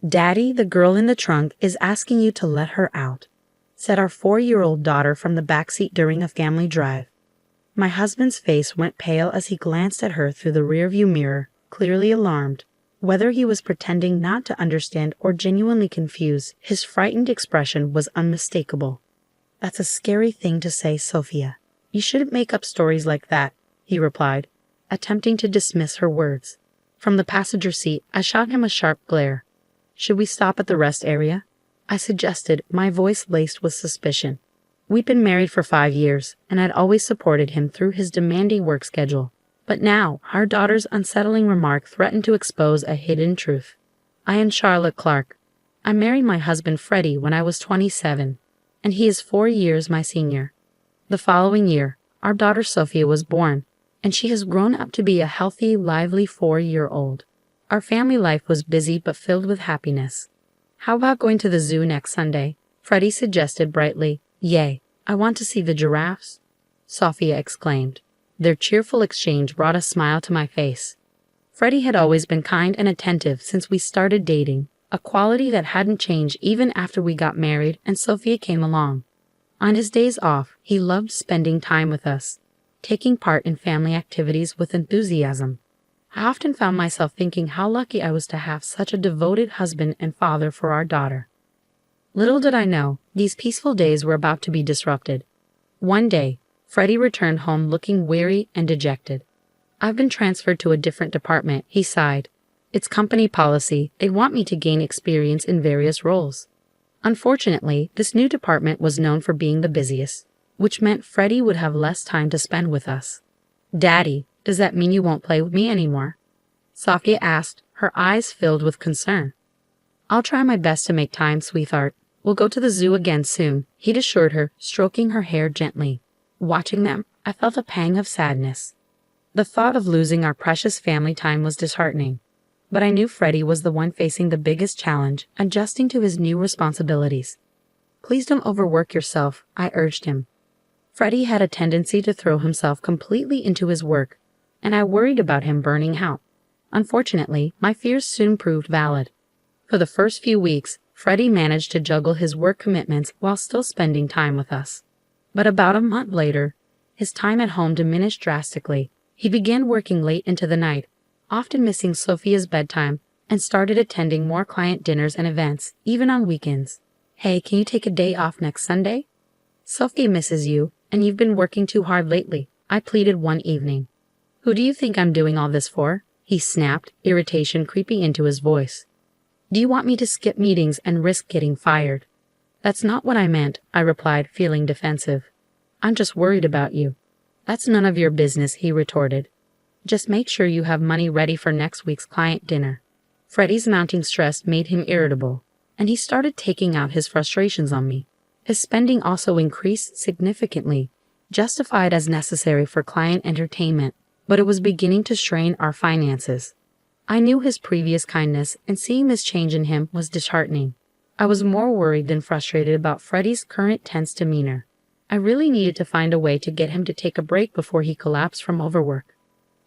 "Daddy, the girl in the trunk is asking you to let her out," said our 4-year-old daughter from the backseat during a family drive. My husband's face went pale as he glanced at her through the rearview mirror, clearly alarmed. Whether he was pretending not to understand or genuinely confused, his frightened expression was unmistakable. "That's a scary thing to say, Sophia. You shouldn't make up stories like that," he replied, attempting to dismiss her words. From the passenger seat, I shot him a sharp glare. "Should we stop at the rest area?" I suggested, my voice laced with suspicion. We'd been married for 5 years, and I'd always supported him through his demanding work schedule. But now, our daughter's unsettling remark threatened to expose a hidden truth. "I am Charlotte Clark. I married my husband Freddie when I was 27, and he is 4 years my senior. The following year, our daughter Sophia was born, and she has grown up to be a healthy, lively 4-year-old. Our family life was busy but filled with happiness. How about going to the zoo next Sunday?" Freddie suggested brightly. "Yay, I want to see the giraffes," Sophia exclaimed. Their cheerful exchange brought a smile to my face. Freddie had always been kind and attentive since we started dating, a quality that hadn't changed even after we got married and Sophia came along. On his days off, he loved spending time with us, taking part in family activities with enthusiasm. I often found myself thinking how lucky I was to have such a devoted husband and father for our daughter. Little did I know, these peaceful days were about to be disrupted. One day, Freddie returned home looking weary and dejected. "I've been transferred to a different department," he sighed. "It's company policy. They want me to gain experience in various roles." Unfortunately, this new department was known for being the busiest, which meant Freddie would have less time to spend with us. "Daddy, does that mean you won't play with me anymore?" Sophia asked, her eyes filled with concern. "I'll try my best to make time, sweetheart. We'll go to the zoo again soon," he'd assured her, stroking her hair gently. Watching them, I felt a pang of sadness. The thought of losing our precious family time was disheartening. But I knew Freddie was the one facing the biggest challenge, adjusting to his new responsibilities. "Please don't overwork yourself," I urged him. Freddie had a tendency to throw himself completely into his work, and I worried about him burning out. Unfortunately, my fears soon proved valid. For the first few weeks, Freddie managed to juggle his work commitments while still spending time with us. But about a month later, his time at home diminished drastically. He began working late into the night, often missing Sophia's bedtime, and started attending more client dinners and events, even on weekends. "Hey, can you take a day off next Sunday? Sophia misses you, and you've been working too hard lately," I pleaded one evening. "Who do you think I'm doing all this for?" he snapped, irritation creeping into his voice. "Do you want me to skip meetings and risk getting fired?" "That's not what I meant," I replied, feeling defensive. "I'm just worried about you." "That's none of your business," he retorted. "Just make sure you have money ready for next week's client dinner." Freddie's mounting stress made him irritable, and he started taking out his frustrations on me. His spending also increased significantly, justified as necessary for client entertainment, but it was beginning to strain our finances. I knew his previous kindness, and seeing this change in him was disheartening. I was more worried than frustrated about Freddie's current tense demeanor. I really needed to find a way to get him to take a break before he collapsed from overwork.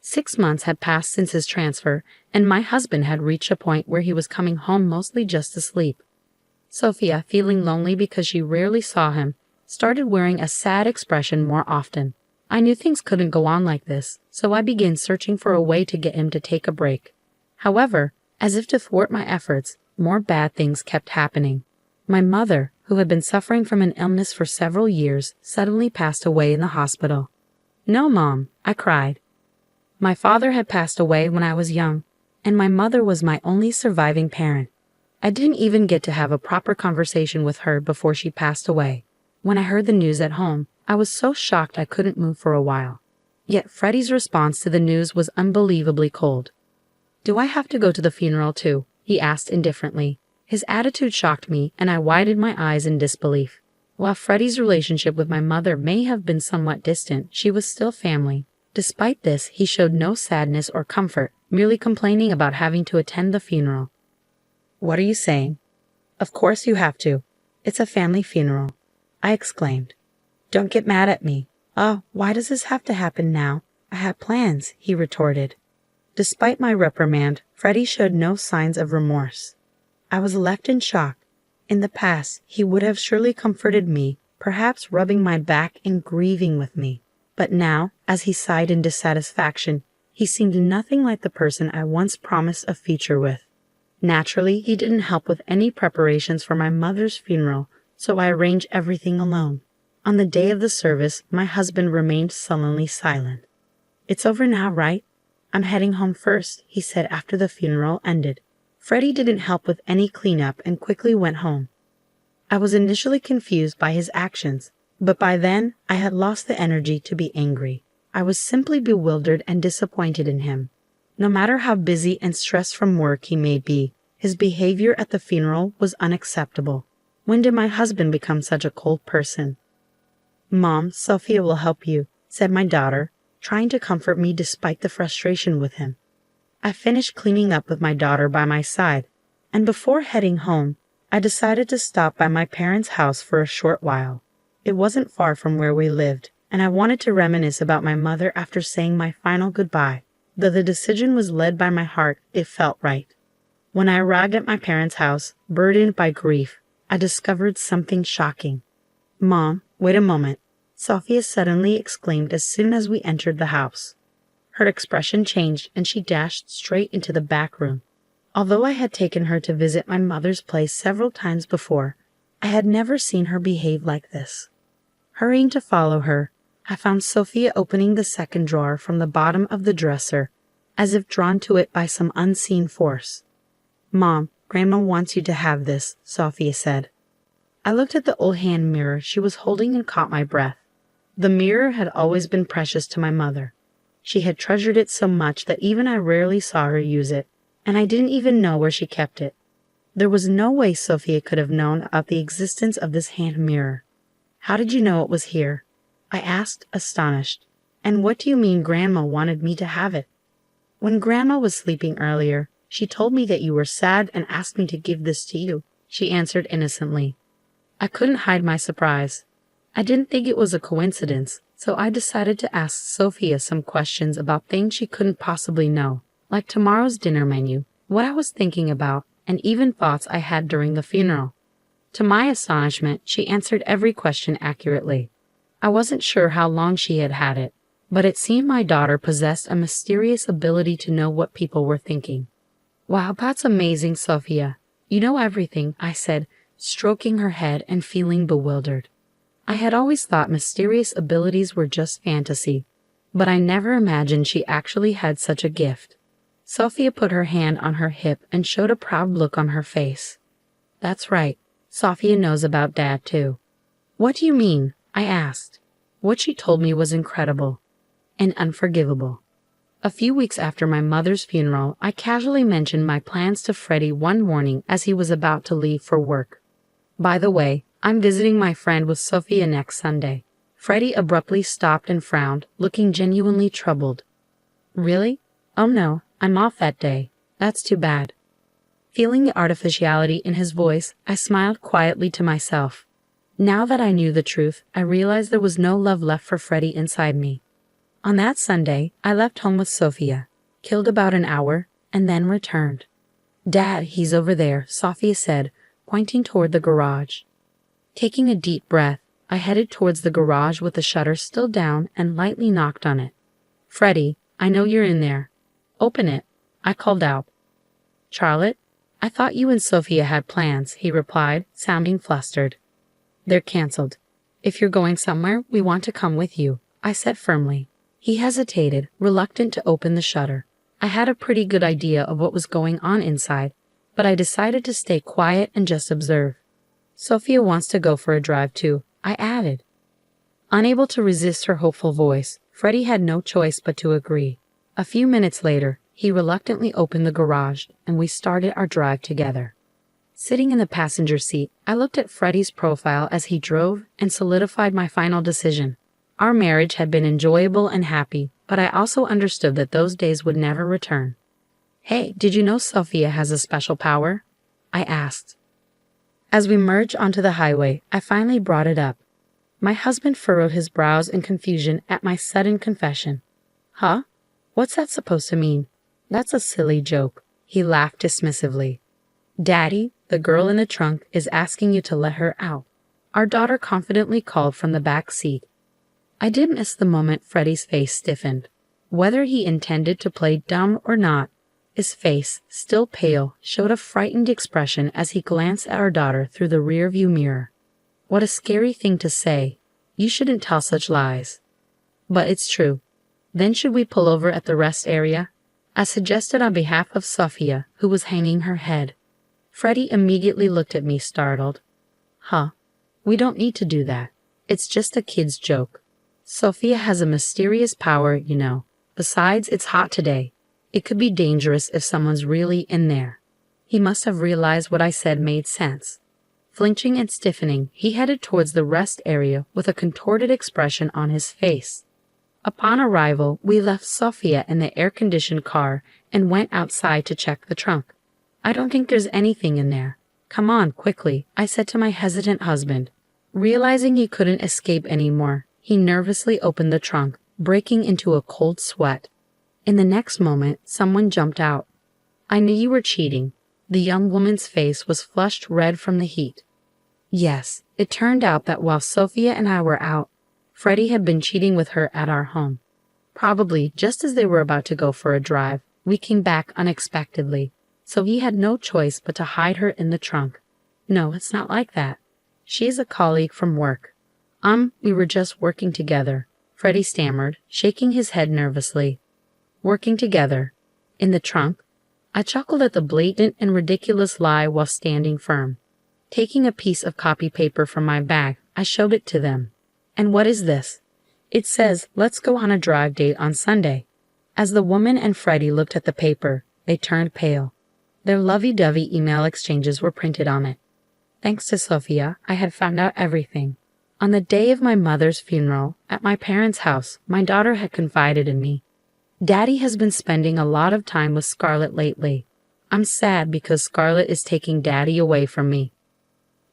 6 months had passed since his transfer, and my husband had reached a point where he was coming home mostly just to sleep. Sophia, feeling lonely because she rarely saw him, started wearing a sad expression more often. I knew things couldn't go on like this, so I began searching for a way to get him to take a break. However, as if to thwart my efforts, more bad things kept happening. My mother, who had been suffering from an illness for several years, suddenly passed away in the hospital. "No, Mom," I cried. My father had passed away when I was young, and my mother was my only surviving parent. I didn't even get to have a proper conversation with her before she passed away. When I heard the news at home, I was so shocked I couldn't move for a while. Yet Freddie's response to the news was unbelievably cold. "Do I have to go to the funeral too?" he asked indifferently. His attitude shocked me, and I widened my eyes in disbelief. While Freddie's relationship with my mother may have been somewhat distant, she was still family. Despite this, he showed no sadness or comfort, merely complaining about having to attend the funeral. "What are you saying?" "Of course you have to. It's a family funeral," I exclaimed. "Don't get mad at me." "Oh, why does this have to happen now? I had plans," he retorted. Despite my reprimand, Freddie showed no signs of remorse. I was left in shock. In the past, he would have surely comforted me, perhaps rubbing my back and grieving with me. But now, as he sighed in dissatisfaction, he seemed nothing like the person I once promised a future with. Naturally, he didn't help with any preparations for my mother's funeral, so I arranged everything alone. On the day of the service, my husband remained sullenly silent. "It's over now, right? I'm heading home first," he said after the funeral ended. Freddie didn't help with any cleanup and quickly went home. I was initially confused by his actions, but by then I had lost the energy to be angry. I was simply bewildered and disappointed in him. No matter how busy and stressed from work he may be, his behavior at the funeral was unacceptable. When did my husband become such a cold person? "Mom, Sophia will help you," said my daughter, trying to comfort me despite the frustration with him. I finished cleaning up with my daughter by my side, and before heading home, I decided to stop by my parents' house for a short while. It wasn't far from where we lived, and I wanted to reminisce about my mother after saying my final goodbye. Though the decision was led by my heart, it felt right. When I arrived at my parents' house, burdened by grief, I discovered something shocking. "Mom, wait a moment," Sophia suddenly exclaimed as soon as we entered the house. Her expression changed and she dashed straight into the back room. Although I had taken her to visit my mother's place several times before, I had never seen her behave like this. Hurrying to follow her, I found Sophia opening the second drawer from the bottom of the dresser, as if drawn to it by some unseen force. "Mom, Grandma wants you to have this," Sophia said. I looked at the old hand mirror she was holding and caught my breath. The mirror had always been precious to my mother. She had treasured it so much that even I rarely saw her use it, and I didn't even know where she kept it. There was no way Sophia could have known about the existence of this hand mirror. "How did you know it was here?" I asked, astonished. "And what do you mean Grandma wanted me to have it?" "When Grandma was sleeping earlier, she told me that you were sad and asked me to give this to you," she answered innocently. I couldn't hide my surprise. I didn't think it was a coincidence, so I decided to ask Sophia some questions about things she couldn't possibly know, like tomorrow's dinner menu, what I was thinking about, and even thoughts I had during the funeral. To my astonishment, she answered every question accurately. I wasn't sure how long she had had it, but it seemed my daughter possessed a mysterious ability to know what people were thinking. "Wow, that's amazing, Sophia. You know everything," I said, stroking her head and feeling bewildered. I had always thought mysterious abilities were just fantasy, but I never imagined she actually had such a gift. Sophia put her hand on her hip and showed a proud look on her face. "That's right. Sophia knows about Dad, too." "What do you mean?" I asked. What she told me was incredible and unforgivable. A few weeks after my mother's funeral, I casually mentioned my plans to Freddie one morning as he was about to leave for work. "By the way, I'm visiting my friend with Sophia next Sunday." Freddie abruptly stopped and frowned, looking genuinely troubled. "Really? Oh no, I'm off that day. That's too bad." Feeling the artificiality in his voice, I smiled quietly to myself. Now that I knew the truth, I realized there was no love left for Freddie inside me. On that Sunday, I left home with Sophia, killed about an hour, and then returned. "Dad, he's over there," Sophia said, pointing toward the garage. Taking a deep breath, I headed towards the garage with the shutter still down and lightly knocked on it. "Freddie, I know you're in there. Open it," I called out. "Charlotte, I thought you and Sophia had plans," he replied, sounding flustered. "They're canceled. If you're going somewhere, we want to come with you," I said firmly. He hesitated, reluctant to open the shutter. I had a pretty good idea of what was going on inside, but I decided to stay quiet and just observe. "Sophia wants to go for a drive too," I added. Unable to resist her hopeful voice, Freddie had no choice but to agree. A few minutes later, he reluctantly opened the garage, and we started our drive together. Sitting in the passenger seat, I looked at Freddie's profile as he drove and solidified my final decision. Our marriage had been enjoyable and happy, but I also understood that those days would never return. "Hey, did you know Sophia has a special power?" I asked. As we merged onto the highway, I finally brought it up. My husband furrowed his brows in confusion at my sudden confession. "Huh? What's that supposed to mean?" "That's a silly joke," he laughed dismissively. Daddy, the girl in the trunk is asking you to let her out, our daughter confidently called from the back seat. I did miss the moment Freddie's face stiffened. Whether he intended to play dumb or not, his face, still pale, showed a frightened expression as he glanced at our daughter through the rearview mirror. What a scary thing to say. You shouldn't tell such lies. But it's true. Then should we pull over at the rest area? I suggested on behalf of Sophia, who was hanging her head. Freddie immediately looked at me startled. Huh? We don't need to do that. It's just a kid's joke. Sophia has a mysterious power, you know. Besides, it's hot today. It could be dangerous if someone's really in there. He must have realized what I said made sense. Flinching and stiffening, he headed towards the rest area with a contorted expression on his face. Upon arrival, we left Sophia in the air-conditioned car and went outside to check the trunk. I don't think there's anything in there. Come on, quickly, I said to my hesitant husband. Realizing he couldn't escape anymore, he nervously opened the trunk, breaking into a cold sweat. In the next moment, someone jumped out. I knew you were cheating. The young woman's face was flushed red from the heat. Yes, it turned out that while Sophia and I were out, Freddie had been cheating with her at our home. Probably just as they were about to go for a drive, we came back unexpectedly, so he had no choice but to hide her in the trunk. No, it's not like that. She's a colleague from work. We were just working together, Freddie stammered, shaking his head nervously. Working together. In the trunk? I chuckled at the blatant and ridiculous lie while standing firm. Taking a piece of copy paper from my bag, I showed it to them. And what is this? It says, let's go on a drive date on Sunday. As the woman and Freddie looked at the paper, they turned pale. Their lovey-dovey email exchanges were printed on it. Thanks to Sophia, I had found out everything. On the day of my mother's funeral, at my parents' house, my daughter had confided in me. Daddy has been spending a lot of time with Scarlett lately. I'm sad because Scarlett is taking Daddy away from me.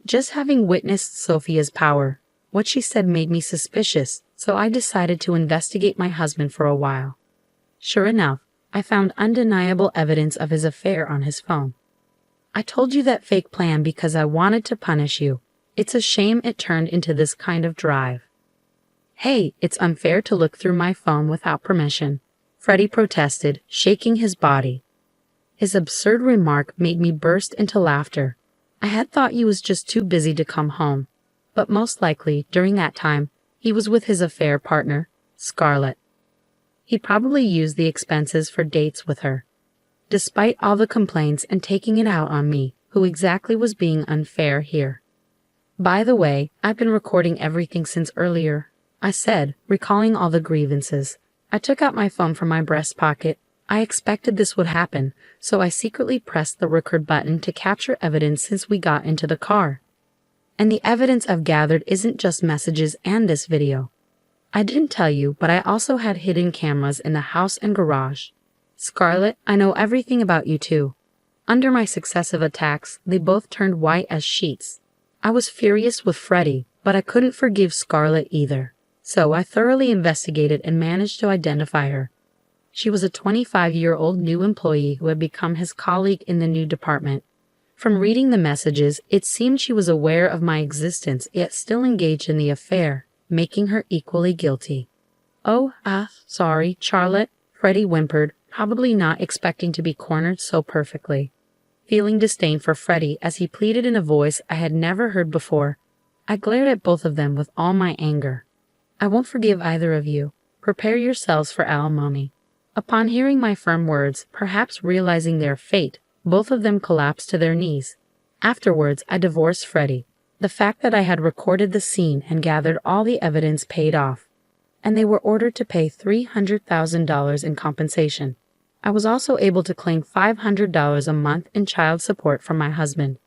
Just having witnessed Sophia's power, what she said made me suspicious, so I decided to investigate my husband for a while. Sure enough, I found undeniable evidence of his affair on his phone. I told you that fake plan because I wanted to punish you. It's a shame it turned into this kind of drive. Hey, it's unfair to look through my phone without permission, Freddie protested, shaking his body. His absurd remark made me burst into laughter. I had thought he was just too busy to come home, but most likely, during that time, he was with his affair partner, Scarlett. He probably used the expenses for dates with her. Despite all the complaints and taking it out on me, who exactly was being unfair here? By the way, I've been recording everything since earlier, I said, recalling all the grievances. I took out my phone from my breast pocket. I expected this would happen, so I secretly pressed the record button to capture evidence since we got into the car. And the evidence I've gathered isn't just messages and this video. I didn't tell you, but I also had hidden cameras in the house and garage. Scarlett, I know everything about you too. Under my successive attacks, they both turned white as sheets. I was furious with Freddie, but I couldn't forgive Scarlett either. So I thoroughly investigated and managed to identify her. She was a 25-year-old new employee who had become his colleague in the new department. From reading the messages, it seemed she was aware of my existence yet still engaged in the affair, making her equally guilty. Oh, sorry, Charlotte, Freddie whimpered, probably not expecting to be cornered so perfectly. Feeling disdain for Freddie as he pleaded in a voice I had never heard before, I glared at both of them with all my anger. I won't forgive either of you. Prepare yourselves for alimony. Upon hearing my firm words, perhaps realizing their fate, both of them collapsed to their knees. Afterwards, I divorced Freddie. The fact that I had recorded the scene and gathered all the evidence paid off, and they were ordered to pay $300,000 in compensation. I was also able to claim $500 a month in child support from my husband.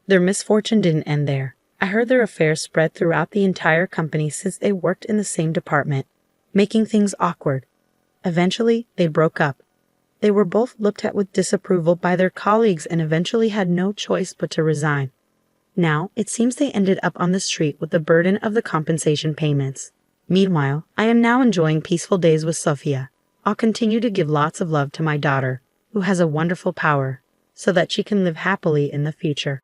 Their misfortune didn't end there. I heard their affair spread throughout the entire company since they worked in the same department, making things awkward. Eventually, they broke up. They were both looked at with disapproval by their colleagues and eventually had no choice but to resign. Now, it seems they ended up on the street with the burden of the compensation payments. Meanwhile, I am now enjoying peaceful days with Sophia. I'll continue to give lots of love to my daughter, who has a wonderful power. so that she can live happily in the future.